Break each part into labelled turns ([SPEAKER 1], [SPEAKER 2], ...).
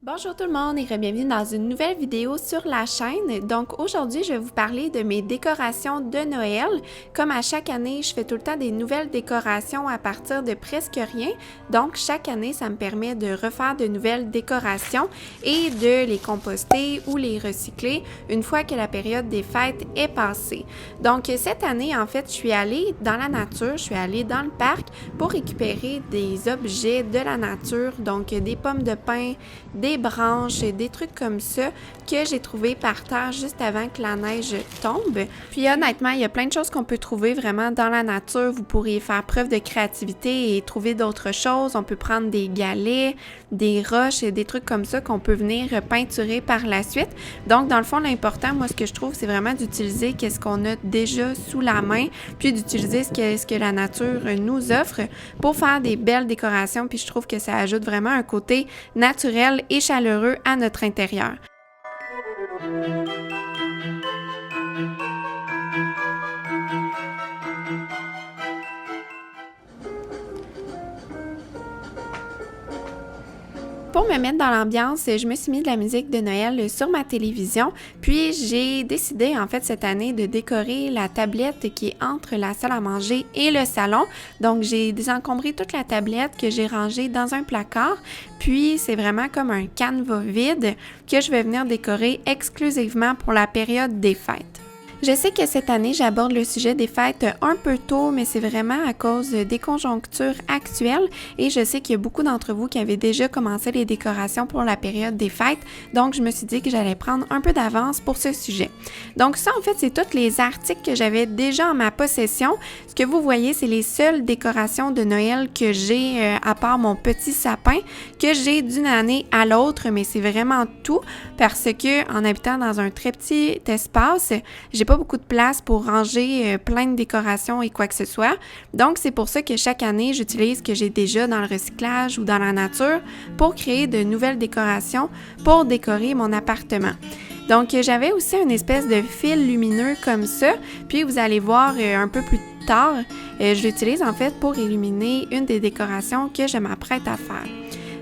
[SPEAKER 1] Bonjour tout le monde et bienvenue dans une nouvelle vidéo sur la chaîne. Donc aujourd'hui, je vais vous parler de mes décorations de Noël. Comme à chaque année, je fais tout le temps des nouvelles décorations à partir de presque rien. Donc chaque année, ça me permet de refaire de nouvelles décorations et de les composter ou les recycler une fois que la période des fêtes est passée. Donc cette année, en fait, je suis allée dans la nature, je suis allée dans le parc pour récupérer des objets de la nature, donc des pommes de pin, des branches et des trucs comme ça que j'ai trouvé par terre juste avant que la neige tombe. Puis honnêtement, il y a plein de choses qu'on peut trouver vraiment dans la nature. Vous pourriez faire preuve de créativité et trouver d'autres choses. On peut prendre des galets, des roches et des trucs comme ça qu'on peut venir peinturer par la suite. Donc dans le fond, l'important, moi ce que je trouve, c'est vraiment d'utiliser qu'est-ce qu'on a déjà sous la main, puis d'utiliser ce que la nature nous offre pour faire des belles décorations. Puis je trouve que ça ajoute vraiment un côté naturel et chaleureux à notre intérieur. Pour me mettre dans l'ambiance, je me suis mis de la musique de Noël sur ma télévision, puis j'ai décidé en fait cette année de décorer la tablette qui est entre la salle à manger et le salon. Donc j'ai désencombré toute la tablette que j'ai rangée dans un placard, puis c'est vraiment comme un canevas vide que je vais venir décorer exclusivement pour la période des fêtes. Je sais que cette année, j'aborde le sujet des fêtes un peu tôt, mais c'est vraiment à cause des conjonctures actuelles et je sais qu'il y a beaucoup d'entre vous qui avaient déjà commencé les décorations pour la période des fêtes, donc je me suis dit que j'allais prendre un peu d'avance pour ce sujet. Donc ça, en fait, c'est tous les articles que j'avais déjà en ma possession. Ce que vous voyez, c'est les seules décorations de Noël que j'ai, à part mon petit sapin, que j'ai d'une année à l'autre, mais c'est vraiment tout parce que en habitant dans un très petit espace, j'ai pas beaucoup de place pour ranger plein de décorations et quoi que ce soit. Donc, c'est pour ça que chaque année, j'utilise ce que j'ai déjà dans le recyclage ou dans la nature pour créer de nouvelles décorations pour décorer mon appartement. Donc, j'avais aussi une espèce de fil lumineux comme ça, puis vous allez voir un peu plus tard, je l'utilise en fait pour illuminer une des décorations que je m'apprête à faire.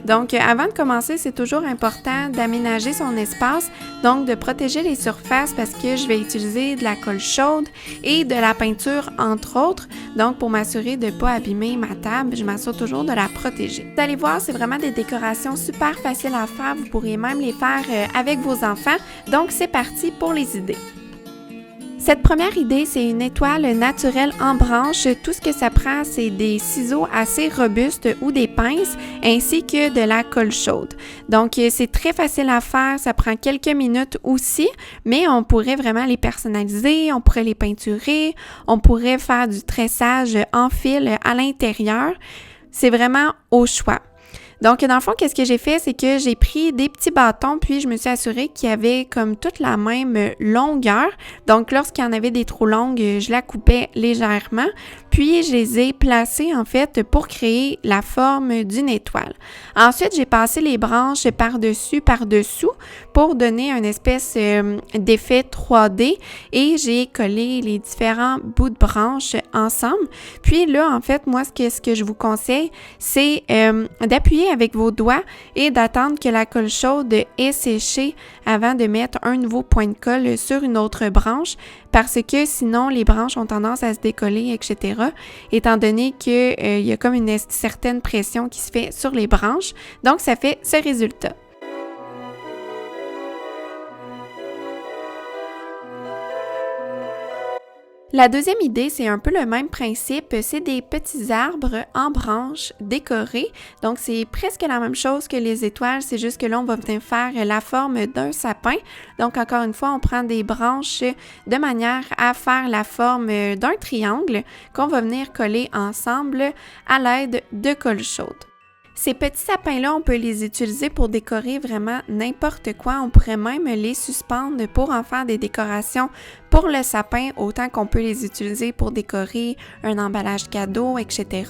[SPEAKER 1] Donc, avant de commencer, c'est toujours important d'aménager son espace, donc de protéger les surfaces parce que je vais utiliser de la colle chaude et de la peinture, entre autres. Donc, pour m'assurer de ne pas abîmer ma table, je m'assure toujours de la protéger. Vous allez voir, c'est vraiment des décorations super faciles à faire. Vous pourriez même les faire avec vos enfants. Donc, c'est parti pour les idées. Cette première idée, c'est une étoile naturelle en branche. Tout ce que ça prend, c'est des ciseaux assez robustes ou des pinces, ainsi que de la colle chaude. Donc, c'est très facile à faire, ça prend quelques minutes aussi, mais on pourrait vraiment les personnaliser, on pourrait les peinturer, on pourrait faire du tressage en fil à l'intérieur. C'est vraiment au choix. Donc, dans le fond, qu'est-ce que j'ai fait? C'est que j'ai pris des petits bâtons, puis je me suis assurée qu'ils avaient comme toute la même longueur. Donc, lorsqu'il y en avait des trop longues, je la coupais légèrement. Puis, je les ai placés, en fait, pour créer la forme d'une étoile. Ensuite, j'ai passé les branches par-dessous pour donner une espèce d'effet 3D et j'ai collé les différents bouts de branches ensemble. Puis là, en fait, moi, ce que je vous conseille, c'est d'appuyer avec vos doigts et d'attendre que la colle chaude ait séché avant de mettre un nouveau point de colle sur une autre branche parce que sinon les branches ont tendance à se décoller, etc. étant donné qu'il y a comme une certaine pression qui se fait sur les branches. Donc, ça fait ce résultat. La deuxième idée, c'est un peu le même principe, c'est des petits arbres en branches décorés. Donc, c'est presque la même chose que les étoiles, c'est juste que là, on va venir faire la forme d'un sapin. Donc, encore une fois, on prend des branches de manière à faire la forme d'un triangle qu'on va venir coller ensemble à l'aide de colle chaude. Ces petits sapins-là, on peut les utiliser pour décorer vraiment n'importe quoi. On pourrait même les suspendre pour en faire des décorations pour le sapin, autant qu'on peut les utiliser pour décorer un emballage cadeau, etc.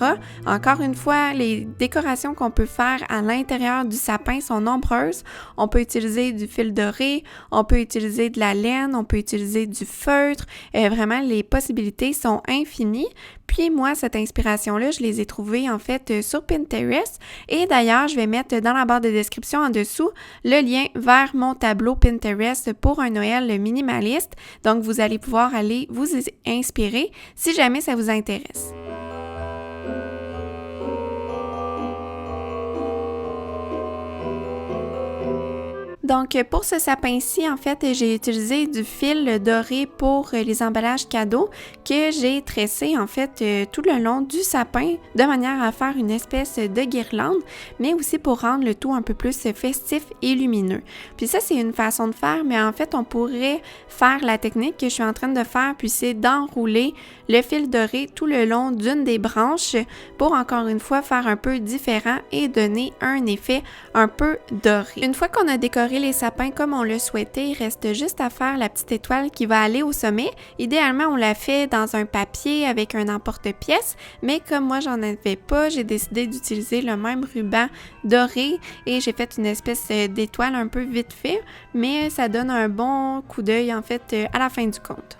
[SPEAKER 1] Encore une fois, les décorations qu'on peut faire à l'intérieur du sapin sont nombreuses. On peut utiliser du fil doré, on peut utiliser de la laine, on peut utiliser du feutre. Vraiment, les possibilités sont infinies. Puis moi, cette inspiration-là, je les ai trouvées en fait sur Pinterest. Et d'ailleurs, je vais mettre dans la barre de description en dessous le lien vers mon tableau Pinterest pour un Noël minimaliste. Donc, vous allez pouvoir aller vous inspirer si jamais ça vous intéresse. Donc, pour ce sapin-ci, en fait, j'ai utilisé du fil doré pour les emballages cadeaux que j'ai tressé, en fait, tout le long du sapin de manière à faire une espèce de guirlande, mais aussi pour rendre le tout un peu plus festif et lumineux. Puis ça, c'est une façon de faire, mais en fait, on pourrait faire la technique que je suis en train de faire, puis c'est d'enrouler le fil doré tout le long d'une des branches pour, encore une fois, faire un peu différent et donner un effet un peu doré. Une fois qu'on a décoré les sapins comme on le souhaitait, il reste juste à faire la petite étoile qui va aller au sommet. Idéalement, on la fait dans un papier avec un emporte-pièce, mais comme moi j'en avais pas, j'ai décidé d'utiliser le même ruban doré et j'ai fait une espèce d'étoile un peu vite fait, mais ça donne un bon coup d'œil en fait à la fin du compte.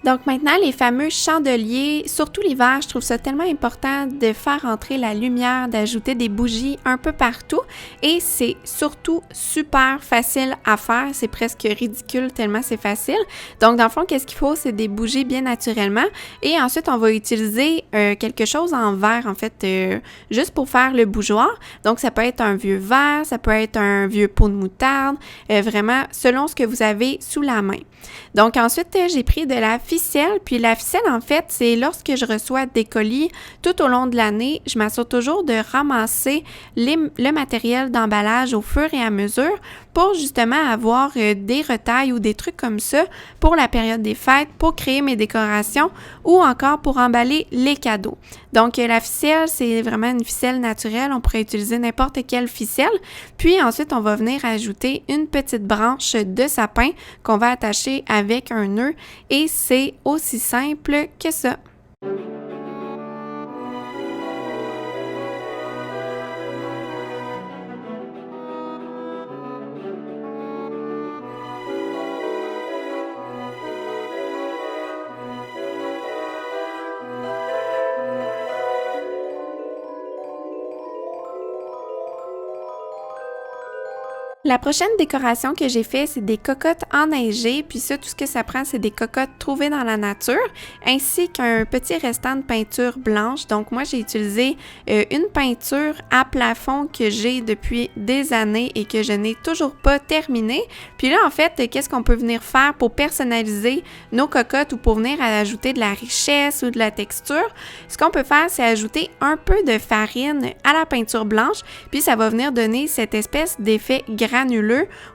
[SPEAKER 1] Donc maintenant, les fameux chandeliers, surtout l'hiver, je trouve ça tellement important de faire entrer la lumière, d'ajouter des bougies un peu partout et c'est surtout super facile à faire, c'est presque ridicule tellement c'est facile. Donc dans le fond, qu'est-ce qu'il faut? C'est des bougies bien naturellement et ensuite on va utiliser quelque chose en verre en fait, juste pour faire le bougeoir. Donc ça peut être un vieux verre, ça peut être un vieux pot de moutarde, vraiment selon ce que vous avez sous la main. Donc ensuite, j'ai pris de la ficelle, puis la ficelle, en fait, c'est lorsque je reçois des colis tout au long de l'année, je m'assure toujours de ramasser le matériel d'emballage au fur et à mesure pour justement avoir des retailles ou des trucs comme ça pour la période des fêtes, pour créer mes décorations ou encore pour emballer les cadeaux. Donc la ficelle, c'est vraiment une ficelle naturelle, on pourrait utiliser n'importe quelle ficelle. Puis ensuite, on va venir ajouter une petite branche de sapin qu'on va attacher avec un nœud et c'est aussi simple que ça. La prochaine décoration que j'ai fait, c'est des cocottes enneigées, puis ça, tout ce que ça prend, c'est des cocottes trouvées dans la nature, ainsi qu'un petit restant de peinture blanche. Donc moi, j'ai utilisé une peinture à plafond que j'ai depuis des années et que je n'ai toujours pas terminée. Puis là, en fait, qu'est-ce qu'on peut venir faire pour personnaliser nos cocottes ou pour venir ajouter de la richesse ou de la texture? Ce qu'on peut faire, c'est ajouter un peu de farine à la peinture blanche, puis ça va venir donner cette espèce d'effet granuleux,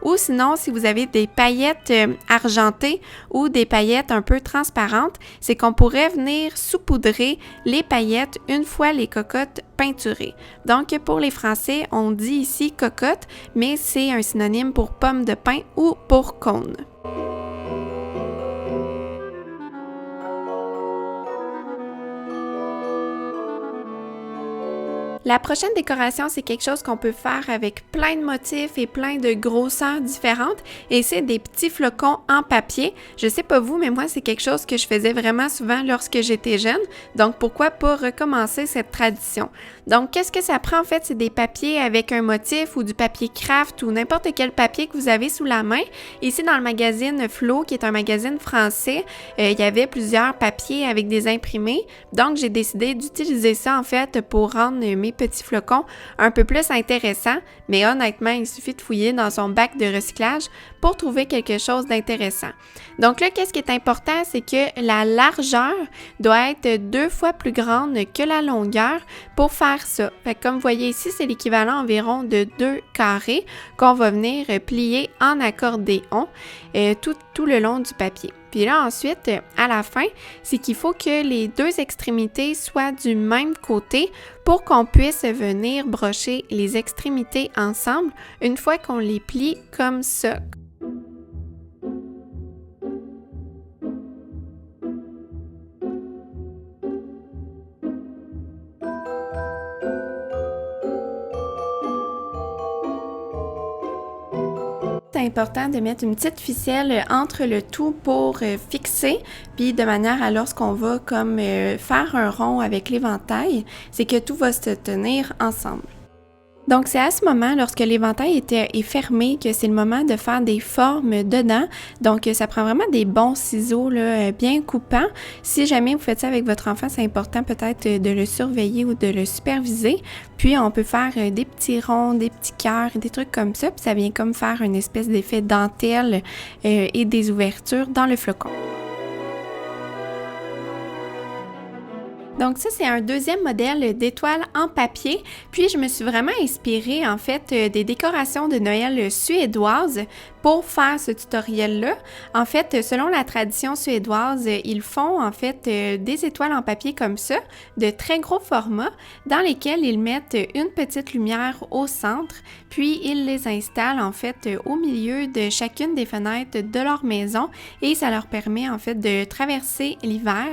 [SPEAKER 1] ou sinon, si vous avez des paillettes argentées ou des paillettes un peu transparentes, c'est qu'on pourrait venir saupoudrer les paillettes une fois les cocottes peinturées. Donc, pour les Français, on dit ici cocotte, mais c'est un synonyme pour pomme de pin ou pour cône. La prochaine décoration, c'est quelque chose qu'on peut faire avec plein de motifs et plein de grosseurs différentes et c'est des petits flocons en papier. Je sais pas vous, mais moi, c'est quelque chose que je faisais vraiment souvent lorsque j'étais jeune. Donc, pourquoi pas recommencer cette tradition? Donc, qu'est-ce que ça prend en fait? C'est des papiers avec un motif ou du papier craft ou n'importe quel papier que vous avez sous la main. Ici, dans le magazine Flo, qui est un magazine français, il y avait plusieurs papiers avec des imprimés. Donc, j'ai décidé d'utiliser ça en fait pour rendre mes petits flocons un peu plus intéressants. Mais honnêtement, il suffit de fouiller dans son bac de recyclage pour trouver quelque chose d'intéressant. Donc là, qu'est-ce qui est important? C'est que la largeur doit être 2 fois plus grande que la longueur pour faire ça. Fait que comme vous voyez ici, c'est l'équivalent environ de 2 carrés qu'on va venir plier en accordéon tout le long du papier. Puis là, ensuite, à la fin, c'est qu'il faut que les 2 extrémités soient du même côté pour qu'on puisse venir brocher les extrémités ensemble une fois qu'on les plie comme ça. important de mettre une petite ficelle entre le tout pour fixer, puis de manière à lorsqu'on va comme faire un rond avec l'éventail, c'est que tout va se tenir ensemble. Donc, c'est à ce moment, lorsque l'éventail est fermé, que c'est le moment de faire des formes dedans. Donc, ça prend vraiment des bons ciseaux là, bien coupants. Si jamais vous faites ça avec votre enfant, c'est important peut-être de le surveiller ou de le superviser. Puis, on peut faire des petits ronds, des petits cœurs, des trucs comme ça. Puis, ça vient comme faire une espèce d'effet dentelle et des ouvertures dans le flocon. Donc ça, c'est un deuxième modèle d'étoile en papier. Puis je me suis vraiment inspirée en fait des décorations de Noël suédoises pour faire ce tutoriel-là. En fait, selon la tradition suédoise, ils font en fait des étoiles en papier comme ça, de très gros format, dans lesquels ils mettent une petite lumière au centre, puis ils les installent en fait au milieu de chacune des fenêtres de leur maison et ça leur permet en fait de traverser l'hiver.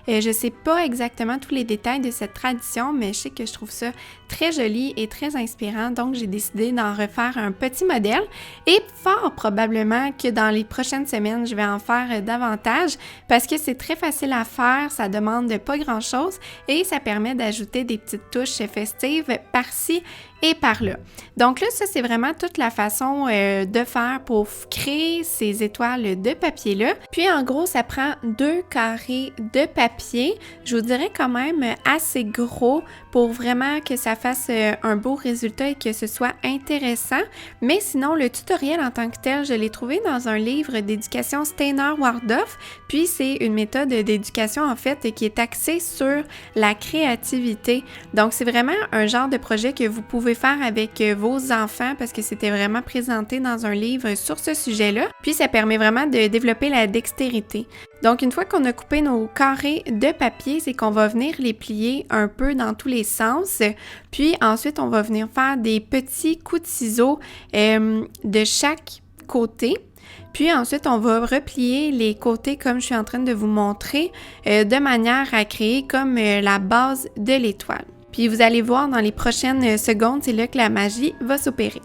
[SPEAKER 1] Je sais pas exactement tous les détails de cette tradition, mais je sais que je trouve ça très joli et très inspirant, donc j'ai décidé d'en refaire un petit modèle et fort probablement que dans les prochaines semaines, je vais en faire davantage parce que c'est très facile à faire, ça demande pas grand-chose et ça permet d'ajouter des petites touches festives par-ci et par-là. Donc là, ça, c'est vraiment toute la façon de faire pour créer ces étoiles de papier-là. Puis en gros, ça prend 2 carrés de papier. Je vous dirais quand même assez gros pour vraiment que ça fasse un beau résultat et que ce soit intéressant. Mais sinon, le tutoriel en tant que tel, je l'ai trouvé dans un livre d'éducation Steiner-Waldorf. Puis c'est une méthode d'éducation en fait qui est axée sur la créativité. Donc c'est vraiment un genre de projet que vous pouvez faire avec vos enfants parce que c'était vraiment présenté dans un livre sur ce sujet-là. Puis ça permet vraiment de développer la dextérité. Donc une fois qu'on a coupé nos carrés de papier, c'est qu'on va venir les plier un peu dans tous les sens. Puis ensuite, on va venir faire des petits coups de ciseaux de chaque côté. Puis ensuite, on va replier les côtés comme je suis en train de vous montrer de manière à créer comme la base de l'étoile. Puis vous allez voir dans les prochaines secondes, c'est là que la magie va s'opérer.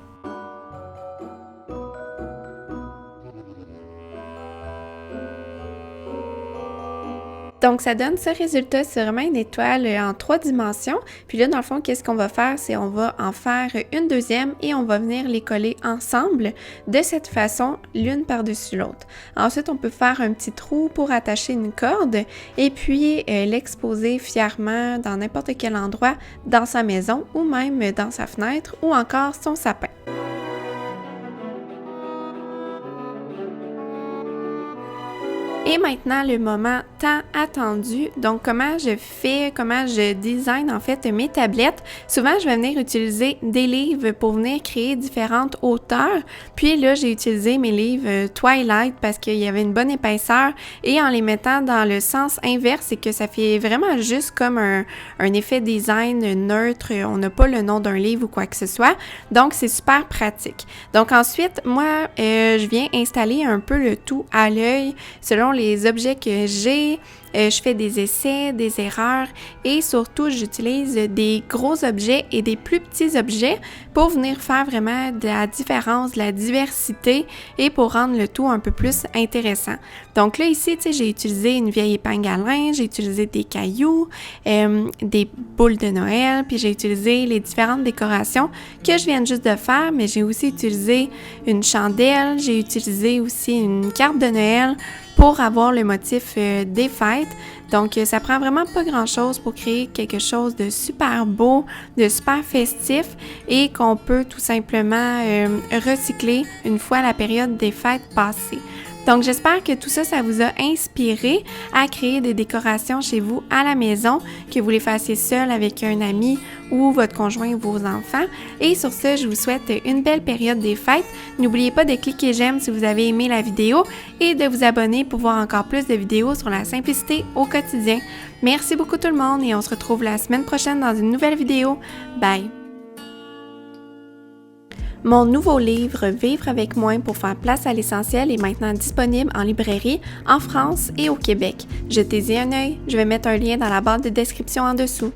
[SPEAKER 1] Donc, ça donne ce résultat, c'est vraiment une étoile en 3 dimensions. Puis là, dans le fond, qu'est-ce qu'on va faire? C'est on va en faire une deuxième et on va venir les coller ensemble de cette façon, l'une par-dessus l'autre. Ensuite, on peut faire un petit trou pour attacher une corde et puis l'exposer fièrement dans n'importe quel endroit dans sa maison ou même dans sa fenêtre ou encore son sapin. Et maintenant, le moment tant attendu. Donc, comment je design en fait mes tablettes. Souvent, je vais venir utiliser des livres pour venir créer différentes hauteurs. Puis là, j'ai utilisé mes livres Twilight parce qu'il y avait une bonne épaisseur et en les mettant dans le sens inverse, c'est que ça fait vraiment juste comme un effet design neutre. On n'a pas le nom d'un livre ou quoi que ce soit. Donc, c'est super pratique. Donc, ensuite, moi, je viens installer un peu le tout à l'œil selon les objets que j'ai. Je fais des essais, des erreurs et surtout, j'utilise des gros objets et des plus petits objets pour venir faire vraiment de la différence, de la diversité et pour rendre le tout un peu plus intéressant. Donc là, ici, tu sais, j'ai utilisé une vieille épingle à linge, j'ai utilisé des cailloux, des boules de Noël, puis j'ai utilisé les différentes décorations que je viens juste de faire, mais j'ai aussi utilisé une chandelle, j'ai utilisé aussi une carte de Noël pour avoir le motif des fêtes. Donc, ça prend vraiment pas grand-chose pour créer quelque chose de super beau, de super festif et qu'on peut tout simplement recycler une fois la période des fêtes passée. Donc, j'espère que tout ça, ça vous a inspiré à créer des décorations chez vous à la maison, que vous les fassiez seul avec un ami ou votre conjoint ou vos enfants. Et sur ce, je vous souhaite une belle période des fêtes. N'oubliez pas de cliquer j'aime si vous avez aimé la vidéo et de vous abonner pour voir encore plus de vidéos sur la simplicité au quotidien. Merci beaucoup tout le monde et on se retrouve la semaine prochaine dans une nouvelle vidéo. Bye! Mon nouveau livre « Vivre avec moins pour faire place à l'essentiel » est maintenant disponible en librairie en France et au Québec. Jetez-y un œil, je vais mettre un lien dans la barre de description en dessous.